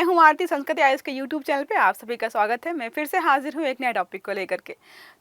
मैं हूँ आरती, संस्कृति आयुष के यूट्यूब चैनल पे आप सभी का स्वागत है। मैं फिर से हाजिर हूँ एक नए टॉपिक को लेकर के।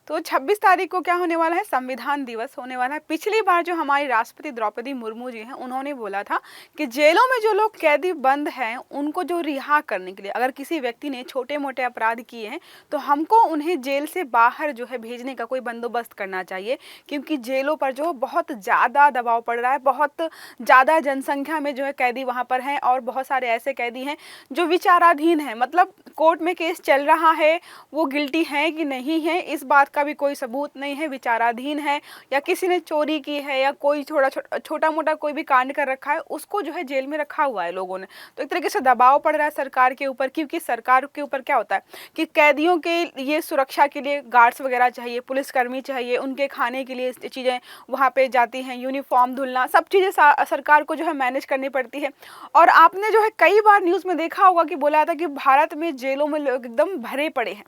तो 26 तारीख को क्या होने वाला है, संविधान दिवस होने वाला है। पिछली बार जो हमारी राष्ट्रपति द्रौपदी मुर्मू जी हैं, उन्होंने बोला था कि जेलों में जो लोग कैदी बंद हैं उनको जो रिहा करने के लिए, अगर किसी व्यक्ति ने छोटे मोटे अपराध किए हैं तो हमको उन्हें जेल से बाहर जो है भेजने का कोई बंदोबस्त करना चाहिए, क्योंकि जेलों पर जो बहुत ज़्यादा दबाव पड़ रहा है, बहुत ज़्यादा जनसंख्या में जो है कैदी वहाँ पर हैं और बहुत सारे ऐसे कैदी हैं जो विचाराधीन है, मतलब कोर्ट में केस चल रहा है, वो गिल्टी है कि नहीं है इस बात का भी कोई सबूत नहीं है, विचाराधीन है, या किसी ने चोरी की है या कोई छोटा मोटा कोई भी कांड कर रखा है, उसको जो है जेल में रखा हुआ है लोगों ने। तो एक तरीके से दबाव पड़ रहा है सरकार के ऊपर, क्योंकि सरकार के ऊपर क्या होता है कि कैदियों के लिए सुरक्षा के लिए गार्ड्स वगैरह चाहिए, पुलिसकर्मी चाहिए, उनके खाने के लिए चीज़ें वहाँ पे जाती हैं, यूनिफॉर्म धुलना, सब चीज़ें सरकार को जो है मैनेज करनी पड़ती है। और आपने जो है कई बार न्यूज़ में देखा होगा कि बोला था कि भारत में जेलों में लोग एकदम भरे पड़े हैं,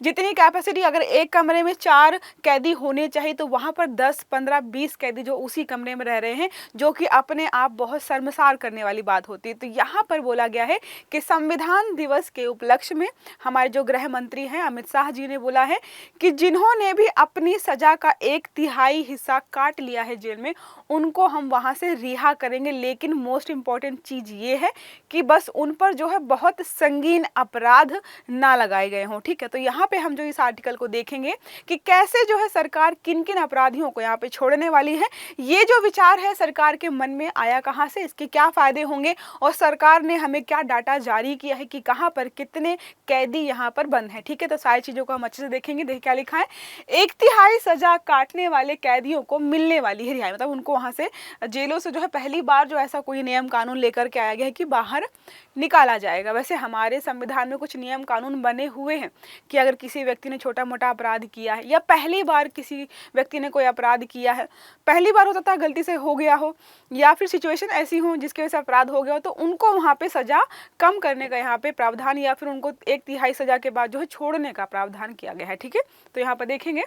जितनी कैपेसिटी, अगर एक कमरे में 4 कैदी होने चाहिए तो वहाँ पर 10, 15, 20 कैदी जो उसी कमरे में रह रहे हैं, जो कि अपने आप बहुत शर्मसार करने वाली बात होती है। तो यहाँ पर बोला गया है कि संविधान दिवस के उपलक्ष्य में हमारे जो गृह मंत्री हैं अमित शाह जी ने बोला है कि जिन्होंने भी अपनी सजा का 1/3 हिस्सा काट लिया है जेल में, उनको हम वहाँ से रिहा करेंगे। लेकिन मोस्ट इम्पॉर्टेंट चीज़ ये है कि बस उन पर जो है बहुत संगीन अपराध ना लगाए गए हों, ठीक है। तो यहाँ पे हम जो इस आर्टिकल को देखेंगे कि कैसे जो है सरकार किन किन अपराधियों को यहाँ पे छोड़ने वाली है, ये जो विचार है सरकार के मन में आया कहाँ से, इसके क्या फायदे होंगे, और सरकार ने हमें क्या डाटा जारी किया है कि कहाँ पर कितने कैदी यहाँ पर बंद हैं, ठीक है। तो सारी चीज़ों को हम अच्छे से देखेंगे। देखिए क्या लिखा है, 1/3 सजा काटने वाले कैदियों को मिलने वाली है रिहाई, मतलब उनको वहाँ से जेलों से जो है पहली बार जो ऐसा कोई नियम कानून लेकर के आया गया है कि बाहर निकाला जाएगा। वैसे हमारे संविधान में कुछ नियम कानून बने हुए हैं कि अगर किसी व्यक्ति ने छोटा मोटा अपराध किया है या पहली बार किसी व्यक्ति ने कोई अपराध किया है, पहली बार हो सकता है गलती से हो गया हो या फिर सिचुएशन ऐसी हो जिसकी वजह से अपराध हो गया हो, तो उनको वहाँ पे सजा कम करने का यहाँ पे प्रावधान, या फिर उनको 1/3 सजा के बाद जो है छोड़ने का प्रावधान किया गया है, ठीक है। तो यहाँ पर देखेंगे।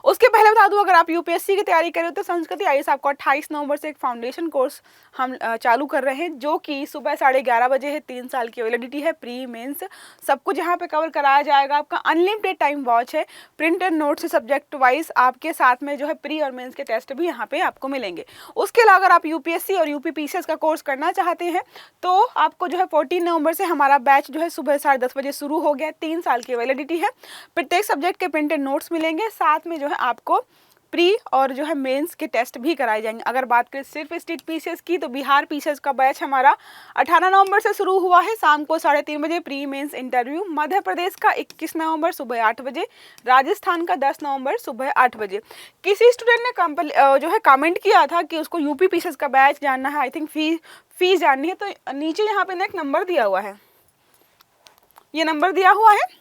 उसके पहले बता दूं, अगर आप यूपीएससी की तैयारी कर रहे हो तो संस्कृति आयुष आपको 28 नवंबर से एक फाउंडेशन कोर्स हम चालू कर रहे हैं, जो कि सुबह 11:30 बजे है। 3 साल की वैलिडिटी है, प्री मेंस सब कुछ यहाँ पे कवर कराया जाएगा। आपका अनलिमिटेड टाइम वॉच है, प्रिंट एंड नोट से सब्जेक्ट वाइज आपके साथ में जो है प्री और मेंस के टेस्ट भी यहाँ पे आपको मिलेंगे। उसके अलावा अगर आप यूपीएससी और यूपीपीसीएस का कोर्स करना चाहते हैं तो आपको जो है 14 नवंबर से हमारा बैच जो है सुबह 10:30 बजे शुरू हो गया। 3 साल की वैलिडिटी है, प्रत्येक सब्जेक्ट के प्रिंटेड नोट्स मिलेंगे, साथ में जो है आपको प्री और जो है मेंस के टेस्ट भी कराए जाएंगे। अगर बात करें सिर्फ स्टेट पीसीएस की, तो बिहार पीसीएस का बैच हमारा 18 नवंबर से शुरू हुआ है, शाम को 3:30 बजे pre mains interview. Madhya Pradesh का 21 नवंबर सुबह 8 बजे, राजस्थान का 10 नवंबर सुबह 8 बजे। किसी स्टूडेंट ने जो है कमेंट किया था कि उसको यूपी पीसीएस का बैच जानना है, आई थिंक फीस जाननी है, तो नीचे यहाँ पे एक नंबर दिया हुआ है, ये नंबर दिया हुआ है,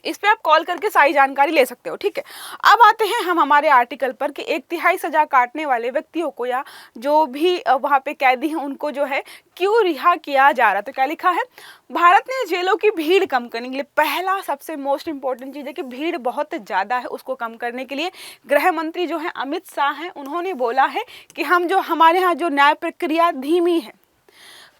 इस पे आप कॉल करके सारी जानकारी ले सकते हो, ठीक है। अब आते हैं हम हमारे आर्टिकल पर कि 1/3 सजा काटने वाले व्यक्तियों को या जो भी वहाँ पे कैदी हैं उनको जो है क्यों रिहा किया जा रहा है। तो क्या लिखा है, भारत ने जेलों की भीड़ कम करने के लिए, पहला सबसे मोस्ट इंपॉर्टेंट चीज़ है कि भीड़ बहुत ज़्यादा है, उसको कम करने के लिए गृह मंत्री जो है अमित शाह हैं, उन्होंने बोला है कि हम जो हमारे यहाँ जो न्याय प्रक्रिया धीमी है,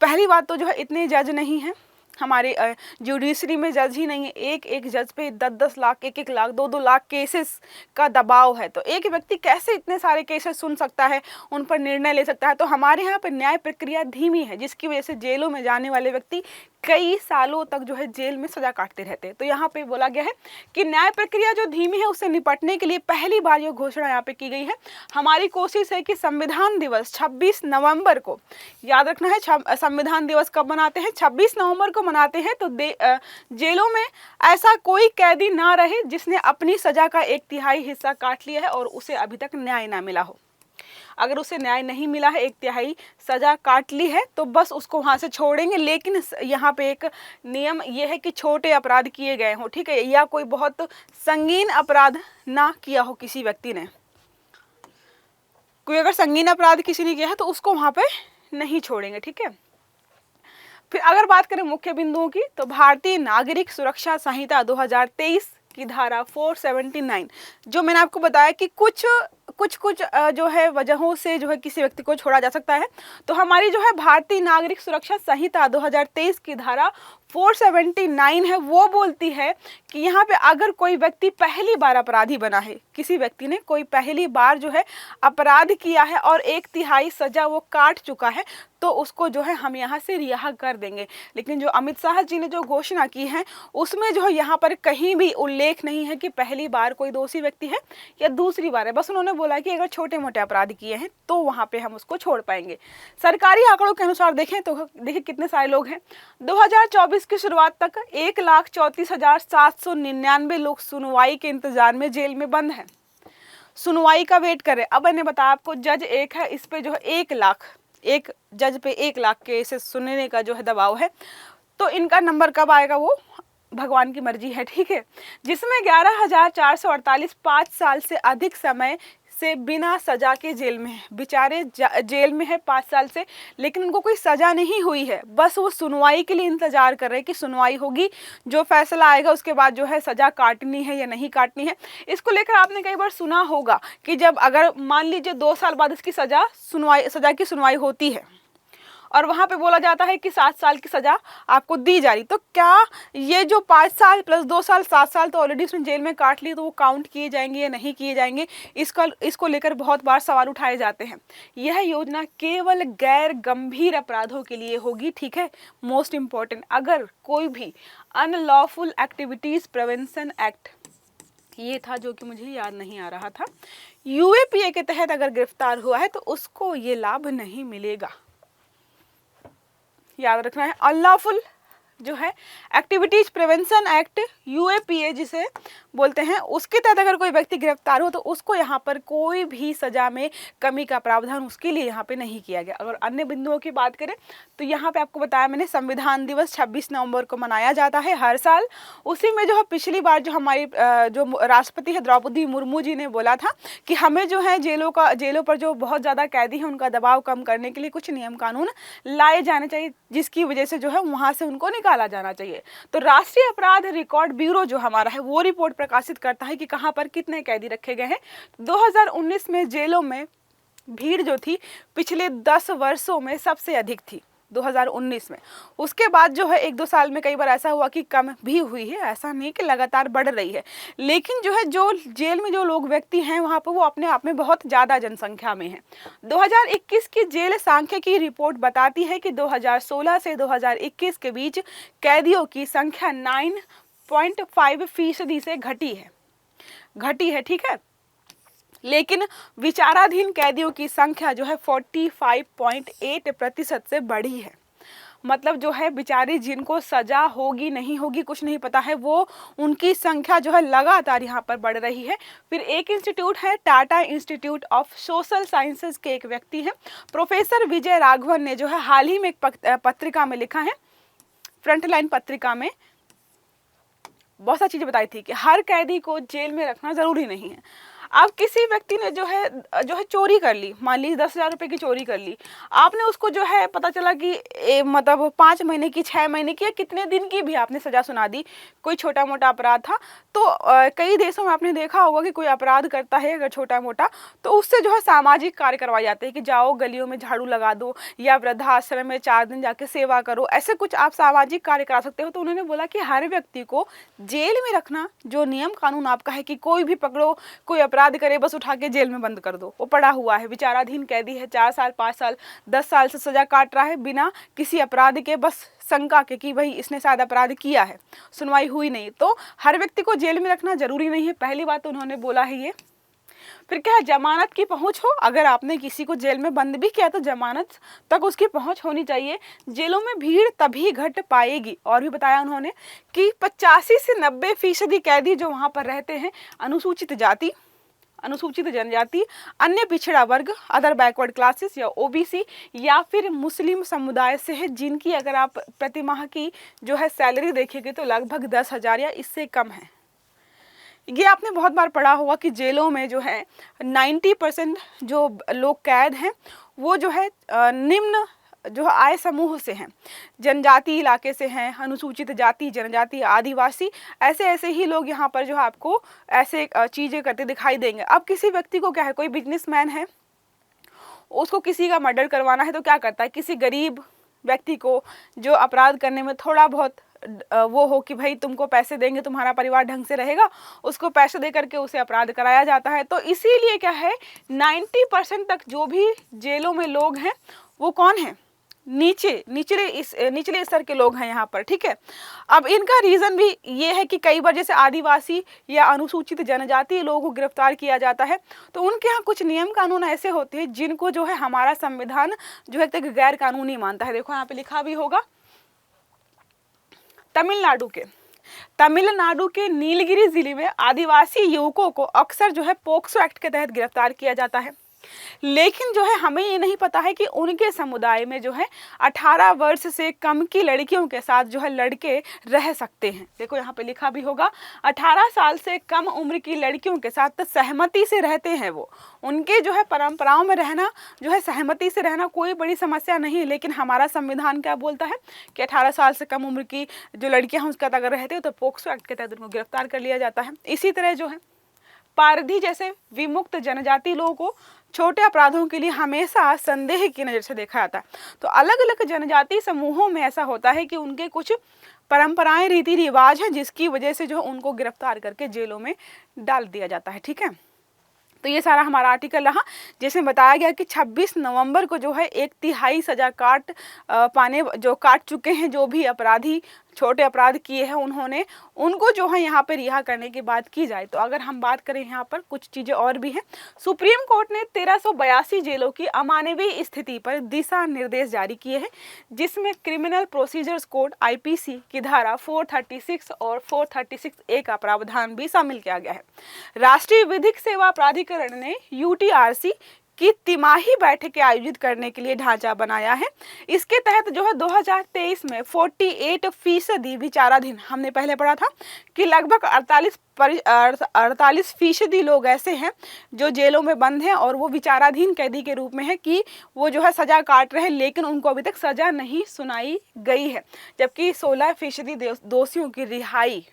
पहली बात तो जो है इतने जज नहीं हैं हमारे जुडिशरी में, जज ही नहीं है, एक जज पे 10-10 लाख, 1-1 लाख, 2-2 लाख केसेस का दबाव है। तो एक व्यक्ति कैसे इतने सारे केसेस सुन सकता है, उन पर निर्णय ले सकता है। तो हमारे यहाँ पर न्याय प्रक्रिया धीमी है, जिसकी वजह से जेलों में जाने वाले व्यक्ति कई सालों तक जो है जेल में सजा काटते रहते हैं। तो यहाँ पे बोला गया है कि न्याय प्रक्रिया जो धीमी है उससे निपटने के लिए पहली बार ये घोषणा यहाँ पे की गई है। हमारी कोशिश है कि संविधान दिवस 26 नवंबर को, याद रखना है संविधान दिवस कब मनाते हैं, 26 नवंबर को मनाते हैं। तो जेलों में ऐसा कोई कैदी ना रहे जिसने अपनी सजा का 1/3 हिस्सा काट लिया है और उसे अभी तक न्याय ना मिला हो। अगर उसे न्याय नहीं मिला है, 1/3 सजा काट ली है, तो बस उसको वहाँ से छोड़ेंगे। लेकिन यहाँ पे एक नियम ये है कि छोटे अपराध किए गए हों, ठीक है, या कोई बहुत संगीन अपराध ना किया हो किसी व्यक्ति ने। कोई अगर संगीन अपराध किसी ने किया है तो उसको वहाँ पे नहीं छोड़ेंगे, ठीक है। फिर अगर बात करें मुख्य बिंदुओं की, तो भारतीय नागरिक सुरक्षा संहिता 2023 की धारा 479, जो मैंने आपको बताया कि कुछ कुछ कुछ जो है वजहों से जो है किसी व्यक्ति को छोड़ा जा सकता है। तो हमारी जो है भारतीय नागरिक सुरक्षा संहिता 2023 की धारा 479 है, वो बोलती है कि यहाँ पे अगर कोई व्यक्ति पहली बार अपराधी बना है, किसी व्यक्ति ने कोई पहली बार जो है अपराध किया है और 1/3 सजा वो काट चुका है, तो उसको जो है हम यहाँ से रिहा कर देंगे। लेकिन जो अमित शाह जी ने जो घोषणा की है उसमें जो है यहाँ पर कहीं भी उल्लेख नहीं है कि पहली बार कोई दोषी व्यक्ति है या दूसरी बार है। बस उन्होंने बोला कि अगर छोटे मोटे अपराध किए हैं तो वहाँ पे हम उसको छोड़ पाएंगे। सरकारी आंकड़ों के अनुसार देखें तो देखिए कितने सारे लोग हैं। 2024 की शुरुआत तक 1,34,799 लोग सुनवाई के इंतजार में जेल में बंद हैं, सुनवाई का वेट कर रहे हैं। अब मैंने बताया आपको जज एक है, इस पे जो है 1 लाख, एक जज पे 1 लाख केसेस सुनने का जो है दबाव है। तो इनका नंबर कब आएगा वो भगवान की मर्जी है, ठीक है। जिसमें 11,448 5 साल से अधिक समय से बिना सजा के जेल में है। बेचारे जेल में है 5 साल से, लेकिन उनको कोई सजा नहीं हुई है, बस वो सुनवाई के लिए इंतजार कर रहे हैं कि सुनवाई होगी, जो फैसला आएगा उसके बाद जो है सजा काटनी है या नहीं काटनी है। इसको लेकर आपने कई बार सुना होगा कि जब अगर मान लीजिए 2 साल बाद इसकी सजा की सुनवाई होती है और वहाँ पे बोला जाता है कि 7 साल की सजा आपको दी जा रही, तो क्या ये जो 5 साल प्लस 2 साल 7 साल तो ऑलरेडी उसने जेल में काट ली, तो वो काउंट किए जाएंगे या नहीं किए जाएंगे? इसको लेकर बहुत बार सवाल उठाए जाते हैं। यह योजना केवल गैर गंभीर अपराधों के लिए होगी, ठीक है। मोस्ट इम्पॉर्टेंट, अगर कोई भी अनलॉफुल एक्टिविटीज प्रिवेंशन एक्ट, ये था जो कि मुझे याद नहीं आ रहा था, यूएपीए के तहत अगर गिरफ्तार हुआ है तो उसको ये लाभ नहीं मिलेगा। याद रखना है, अनलॉफुल जो है एक्टिविटीज प्रिवेंशन एक्ट यूएपीए जिसे बोलते हैं, उसके तहत अगर कोई व्यक्ति गिरफ्तार हो तो उसको यहाँ पर कोई भी सजा में कमी का प्रावधान उसके लिए यहाँ पे नहीं किया गया। अगर अन्य बिंदुओं की बात करें तो यहाँ पे आपको बताया मैंने, संविधान दिवस 26 नवंबर को मनाया जाता है हर साल। उसी में जो है पिछली बार जो हमारी जो राष्ट्रपति है द्रौपदी मुर्मू जी ने बोला था कि हमें जो है जेलों पर जो बहुत ज़्यादा कैदी हैं उनका दबाव कम करने के लिए कुछ नियम कानून लाए जाने चाहिए, जिसकी वजह से जो है वहाँ से उनको निकाला जाना चाहिए। तो राष्ट्रीय अपराध रिकॉर्ड ब्यूरो जो हमारा है वो रिपोर्ट प्रकाशित करता है कि कहां पर कितने कैदी रखे गए हैं। 2019 में जेलों में भीड़ जो थी पिछले 10 वर्षों में सबसे अधिक थी 2019 में। उसके बाद जो है 1-2 साल में कई बार ऐसा हुआ कि कम भी हुई है, ऐसा नहीं कि लगातार बढ़ रही है। लेकिन जो है जो जेल में जो लोग व्यक्ति हैं वहाँ पर वो अपने आप में बहुत ज़्यादा जनसंख्या में है। 2021 की जेल सांख्यिकी रिपोर्ट बताती है कि 2016 से 2021 के बीच कैदियों की संख्या 9.5% से घटी है, ठीक है। लेकिन विचाराधीन कैदियों की संख्या जो है 45.8% से बढ़ी है। मतलब जो है बेचारे जिनको सजा होगी नहीं होगी कुछ नहीं पता है, वो उनकी संख्या जो है लगातार यहाँ पर बढ़ रही है। फिर एक इंस्टीट्यूट है Tata institute of social sciences के एक व्यक्ति हैं प्रोफेसर विजय राघवन ने जो है हाल ही में एक पत्रिका में लिखा है, फ्रंटलाइन पत्रिका में बहुत सारी चीज़ें बताई थी कि हर कैदी को जेल में रखना ज़रूरी नहीं है। अब किसी व्यक्ति ने जो है चोरी कर ली, मान लीजिए 10,000 रुपये की चोरी कर ली, आपने उसको जो है पता चला कि मतलब 5 महीने की 6 महीने की या कितने दिन की भी आपने सज़ा सुना दी, कोई छोटा मोटा अपराध था। तो कई देशों में आपने देखा होगा कि कोई अपराध करता है अगर छोटा मोटा तो उससे जो है सामाजिक कार्य करवाए जाते हैं कि जाओ गलियों में झाड़ू लगा दो या वृद्धाश्रम में 4 दिन जाके सेवा करो, ऐसे कुछ आप सामाजिक कार्य करा सकते हो। तो उन्होंने बोला कि हर व्यक्ति को जेल में रखना, जो नियम कानून आपका है कि कोई भी पकड़ो कोई अपराध करे बस उठा के जेल में बंद कर दो, वो पड़ा हुआ है, विचाराधीन कैदी है, 4 साल 5 साल 10 साल से सजा काट रहा है बिना किसी अपराध के, बस शंका के कि भाई इसने शायद अपराध किया है, सुनवाई हुई नहीं। तो हर व्यक्ति को जेल में रखना जरूरी नहीं है, पहली बात तो उन्होंने बोला है ये। फिर क्या है, जमानत की पहुंच हो, अगर आपने किसी को जेल में बंद भी किया तो जमानत तक उसकी पहुंच होनी चाहिए। जेलों में भीड़ तभी घट पाएगी। और भी बताया उन्होंने कि 85 से 90% कैदी जो वहाँ पर रहते हैं अनुसूचित जाति, अनुसूचित जनजाति, अन्य पिछड़ा वर्ग, अदर बैकवर्ड क्लासेस या ओबीसी या फिर मुस्लिम समुदाय से है, जिनकी अगर आप प्रतिमाह की जो है सैलरी देखेंगे तो लगभग 10,000 या इससे कम है। ये आपने बहुत बार पढ़ा होगा कि जेलों में जो है 90% जो लोग कैद हैं वो जो है निम्न जो आय समूह से हैं, जनजाति इलाके से हैं, अनुसूचित जाति, जनजाति, आदिवासी, ऐसे ऐसे ही लोग यहाँ पर जो है आपको ऐसे चीज़ें करते दिखाई देंगे। अब किसी व्यक्ति को क्या है, कोई बिजनेसमैन है, उसको किसी का मर्डर करवाना है तो क्या करता है, किसी गरीब व्यक्ति को जो अपराध करने में थोड़ा बहुत वो हो कि भाई तुमको पैसे देंगे तुम्हारा परिवार ढंग से रहेगा, उसको पैसे दे करके उसे अपराध कराया जाता है। तो इसीलिए क्या है, 90% तक जो भी जेलों में लोग हैं वो कौन है, निचले स्तर के लोग हैं यहाँ पर, ठीक है। अब इनका रीज़न भी ये है कि कई बार जैसे आदिवासी या अनुसूचित जनजाति लोगों को गिरफ्तार किया जाता है तो उनके यहाँ कुछ नियम कानून ऐसे होते हैं जिनको जो है हमारा संविधान जो है गैर कानूनी मानता है। देखो यहाँ पे लिखा भी होगा, तमिलनाडु के नीलगिरी जिले में आदिवासी युवकों को अक्सर जो है पोक्सो एक्ट के तहत गिरफ्तार किया जाता है, लेकिन जो है हमें ये नहीं पता है कि उनके समुदाय में जो है 18 वर्ष से कम की लड़कियों के साथ जो है लड़के रह सकते हैं। देखो यहाँ पे लिखा भी होगा, 18 साल से कम उम्र की लड़कियों के साथ तो सहमति से रहते हैं वो, उनके जो है परंपराओं में रहना जो है सहमति से रहना कोई बड़ी समस्या नहीं है। लेकिन हमारा संविधान क्या बोलता है कि 18 साल से कम उम्र की जो लड़कियां हैं उसका अगर रहते हो तो पोक्सो एक्ट के तहत उनको गिरफ्तार कर लिया जाता है। इसी तरह जो है पारधी जैसे विमुक्त जनजाति लोगों को छोटे अपराधों के लिए हमेशा संदेह की नज़र से देखा जाता है। तो अलग अलग जनजाति समूहों में ऐसा होता है कि उनके कुछ परंपराएं, रीति रिवाज हैं जिसकी वजह से जो है उनको गिरफ्तार करके जेलों में डाल दिया जाता है, ठीक है। तो ये सारा हमारा आर्टिकल रहा जिसमें बताया गया कि 26 नवंबर को जो है 1/3 सजा काट चुके हैं जो भी अपराधी छोटे अपराध किए हैं उन्होंने, उनको जो है यहाँ पे रिहा करने की बात की जाए। तो अगर हम बात करें यहाँ पर कुछ चीज़ें और भी हैं, सुप्रीम कोर्ट ने 1382 जेलों की अमानवीय स्थिति पर दिशा निर्देश जारी किए हैं, जिसमें क्रिमिनल प्रोसीजर्स कोड IPC की धारा 436 और 436A का प्रावधान भी शामिल किया गया है। राष्ट्रीय विधिक सेवा प्राधिकरण ने UTRC की तिमाही बैठकें आयोजित करने के लिए ढांचा बनाया है। इसके तहत जो है 2023 में 48% विचाराधीन, हमने पहले पढ़ा था कि लगभग 48% लोग ऐसे हैं जो जेलों में बंद हैं और वो विचाराधीन कैदी के रूप में है कि वो जो है सजा काट रहे हैं, लेकिन उनको अभी तक सजा नहीं सुनाई गई है, जबकि 16% दोषियों की रिहाई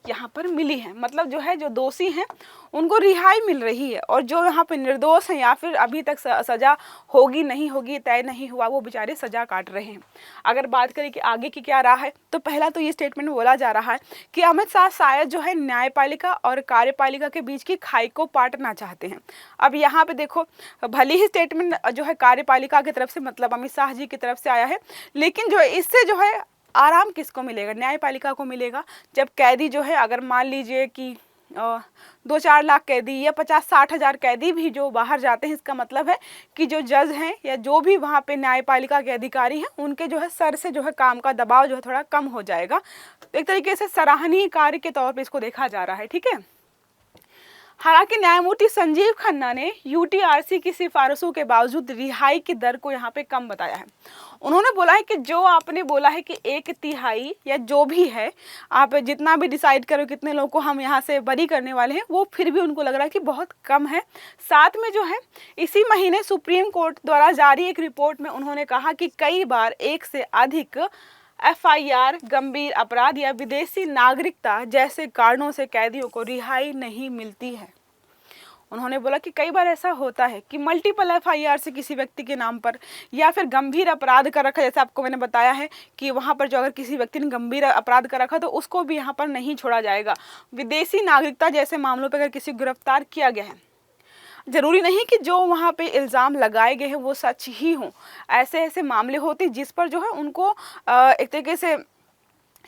यहाँ पर मिली है। मतलब जो है जो दोषी हैं उनको रिहाई मिल रही है और जो यहाँ पे निर्दोष हैं या फिर अभी तक सजा होगी नहीं होगी तय नहीं हुआ वो बेचारे सजा काट रहे हैं। अगर बात करें कि आगे की क्या रहा है, तो पहला तो ये स्टेटमेंट बोला जा रहा है कि अमित शाह शायद जो है न्यायपालिका और कार्यपालिका के बीच की खाई को पाटना चाहते हैं। अब यहाँ पे देखो, भले ही स्टेटमेंट जो है कार्यपालिका की तरफ से मतलब अमित शाह जी की तरफ से आया है, लेकिन जो है इससे जो है आराम किसको मिलेगा, न्यायपालिका को मिलेगा। जब कैदी जो है अगर मान लीजिए कि 2-4 लाख कैदी या 50-60 हज़ार कैदी भी जो बाहर जाते हैं, इसका मतलब है कि जो जज हैं या जो भी वहाँ पे न्यायपालिका के अधिकारी हैं उनके जो है सर से जो है काम का दबाव जो है थोड़ा कम हो जाएगा। तो एक तरीके से सराहनीय कार्य के तौर पे इसको देखा जा रहा है, ठीक है। हालांकि न्यायमूर्ति संजीव खन्ना ने UTRC की सिफारिशों के बावजूद रिहाई की दर को यहाँ पे कम बताया है। उन्होंने बोला है कि जो आपने बोला है कि 1/3 या जो भी है, आप जितना भी डिसाइड करो कितने लोगों को हम यहाँ से बरी करने वाले हैं, वो फिर भी उनको लग रहा है कि बहुत कम है। साथ में जो है इसी महीने सुप्रीम कोर्ट द्वारा जारी एक रिपोर्ट में उन्होंने कहा कि कई बार एक से अधिक FIR, गंभीर अपराध या विदेशी नागरिकता जैसे कारणों से कैदियों को रिहाई नहीं मिलती है। उन्होंने बोला कि कई बार ऐसा होता है कि मल्टीपल FIR से किसी व्यक्ति के नाम पर या फिर गंभीर अपराध कर रखा, जैसे आपको मैंने बताया है कि वहाँ पर जो अगर किसी व्यक्ति ने गंभीर अपराध कर रखा तो उसको भी यहाँ पर नहीं छोड़ा जाएगा। विदेशी नागरिकता जैसे मामलों पर अगर किसी को गिरफ्तार किया गया है, जरूरी नहीं कि जो वहाँ पे इल्ज़ाम लगाए गए हैं वो सच ही हों। ऐसे ऐसे मामले होते जिस पर जो है उनको एक तरीके से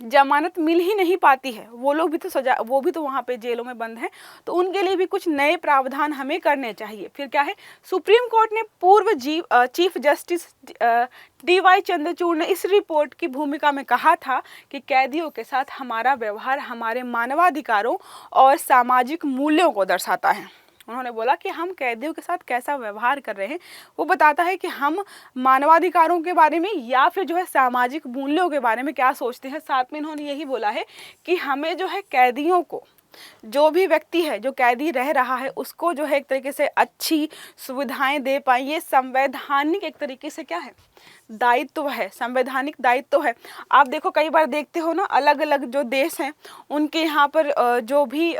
जमानत मिल ही नहीं पाती है, वो लोग भी तो वो भी तो वहाँ पे जेलों में बंद हैं। तो उनके लिए भी कुछ नए प्रावधान हमें करने चाहिए। फिर क्या है, सुप्रीम कोर्ट ने पूर्व चीफ जस्टिस DY चंद्रचूड़ ने इस रिपोर्ट की भूमिका में कहा था कि कैदियों के साथ हमारा व्यवहार हमारे मानवाधिकारों और सामाजिक मूल्यों को दर्शाता है। उन्होंने बोला कि हम कैदियों के साथ कैसा व्यवहार कर रहे हैं वो बताता है कि हम मानवाधिकारों के बारे में या फिर जो है सामाजिक मूल्यों के बारे में क्या सोचते हैं। साथ में इन्होंने यही बोला है कि हमें जो है कैदियों को जो भी व्यक्ति है जो कैदी रह रहा है उसको जो है एक तरीके से अच्छी सुविधाएं दे पाए, ये संवैधानिक एक तरीके से क्या है, दायित्व है, संवैधानिक दायित्व है। आप देखो कई बार देखते हो ना, अलग अलग जो देश हैं उनके यहाँ पर जो भी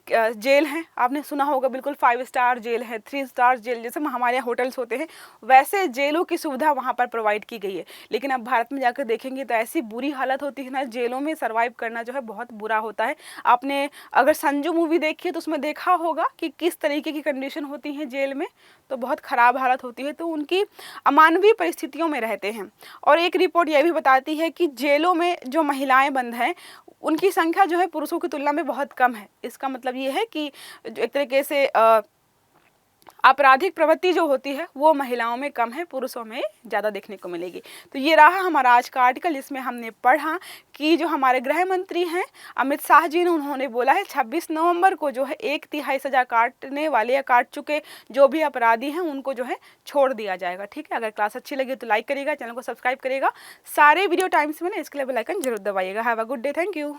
जेल हैं, आपने सुना होगा बिल्कुल 5 स्टार जेल है, 3 स्टार जेल, जैसे हमारे यहाँ होटल्स होते हैं वैसे जेलों की सुविधा वहाँ पर प्रोवाइड की गई है। लेकिन अब भारत में जाकर देखेंगे तो ऐसी बुरी हालत होती है ना, जेलों में सर्वाइव करना जो है बहुत बुरा होता है। आपने अगर संजू मूवी देखी है तो उसमें देखा होगा कि किस तरीके की कंडीशन होती है जेल में, तो बहुत ख़राब हालत होती है, तो उनकी अमानवीय परिस्थितियों में रहते हैं। और एक रिपोर्ट यह भी बताती है कि जेलों में जो महिलाएं बंद हैं उनकी संख्या जो है पुरुषों की तुलना में बहुत कम है। इसका मतलब ये है कि जो एक तरीके से आपराधिक प्रवृत्ति जो होती है वो महिलाओं में कम है, पुरुषों में ज़्यादा देखने को मिलेगी। तो ये रहा हमारा आज का आर्टिकल, जिसमें हमने पढ़ा कि जो हमारे गृह मंत्री हैं अमित शाह जी ने, उन्होंने बोला है 26 नवंबर को जो है 1/3 सज़ा काटने वाले या काट चुके जो भी अपराधी हैं उनको जो है छोड़ दिया जाएगा। ठीक है, अगर क्लास अच्छी लगी तो लाइक करिएगा, चैनल को सब्सक्राइब करिएगा, सारे वीडियो टाइम से मैंने इसके लिए बेल आइकन जरूर दबाइएगा। Have a good day, thank you.